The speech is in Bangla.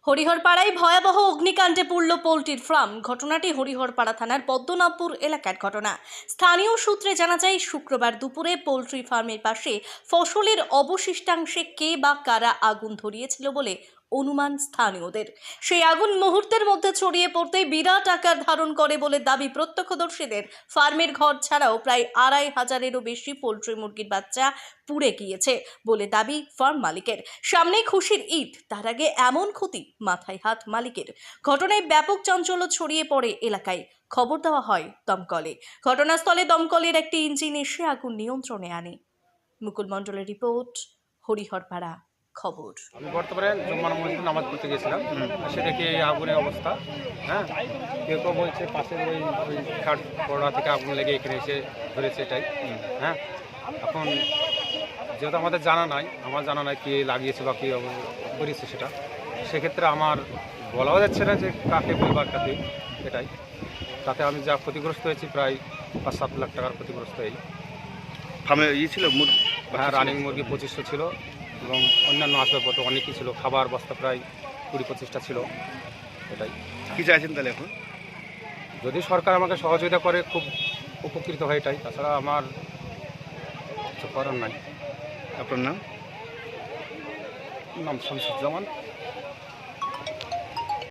হরিহরপাড়ায় ভয়াবহ অগ্নিকাণ্ডে পুড়ল পোল্ট্রির ফার্ম। ঘটনাটি হরিহরপাড়া থানার পদ্মনাভপুর এলাকার ঘটনা। স্থানীয় সূত্রে জানা যায়, শুক্রবার দুপুরে পোল্ট্রি ফার্মের পাশে ফসলের অবশিষ্টাংশে কে বা কারা আগুন ধরিয়েছিল বলে অনুমান স্থানীয়দের। সেই আগুন মুহূর্তের মধ্যে ছড়িয়ে পড়তেই বিরাট আকার ধারণ করে বলে দাবি প্রত্যক্ষদর্শীদের। ফার্মের ঘর ছাড়াও প্রায় 2500-এরও বেশি পোল্ট্রি মুরগির বাচ্চা পুড়ে গিয়েছে বলে দাবি ফার্ম মালিকের। সামনে খুশির ঈদ, তার আগে এমন ক্ষতি, মাথায় হাত মালিকের। ঘটনায় ব্যাপক চাঞ্চল্য ছড়িয়ে পড়ে এলাকায়। খবর দেওয়া হয় দমকলে। ঘটনাস্থলে দমকলের একটি ইঞ্জিন এসে আগুন নিয়ন্ত্রণে আনে। মুকুল মণ্ডলের রিপোর্ট, হরিহরপাড়া খবর। আমি বর্তমানে জুম্মার মসজিদে নামাজ পড়তে গেছিলাম, এসে দেখি এই আগুনের অবস্থা। হ্যাঁ, কেউ কেউ বলছে পাশের ওই খাট পড়া থেকে আগুন লেগে এখানে এসে ধরেছে, এটাই। হ্যাঁ, এখন যেহেতু আমার জানা নাই কে লাগিয়েছে বা কে করেছে, সেক্ষেত্রে আমার বলাও যাচ্ছে না যে কাকে বলবার কাকে, এটাই। তাতে আমি যা ক্ষতিগ্রস্ত হয়েছি প্রায় 5-7 লাখ টাকার ক্ষতিগ্রস্ত হই। ফার্মে ছিল হ্যাঁ, রানিং মুরগি 2500 ছিল এবং অন্যান্য আসবাবপত্র অনেকই ছিল। খাবার বস্তা প্রায় 20-25টা ছিল, এটাই। কি চাইছেন তাহলে এখন? যদি সরকার আমাকে সহযোগিতা করে খুব উপকৃত হয়, এটাই। তাছাড়া আমার কিছু করার নাই। আপনার নাম? নাম শামসুজ্জামান।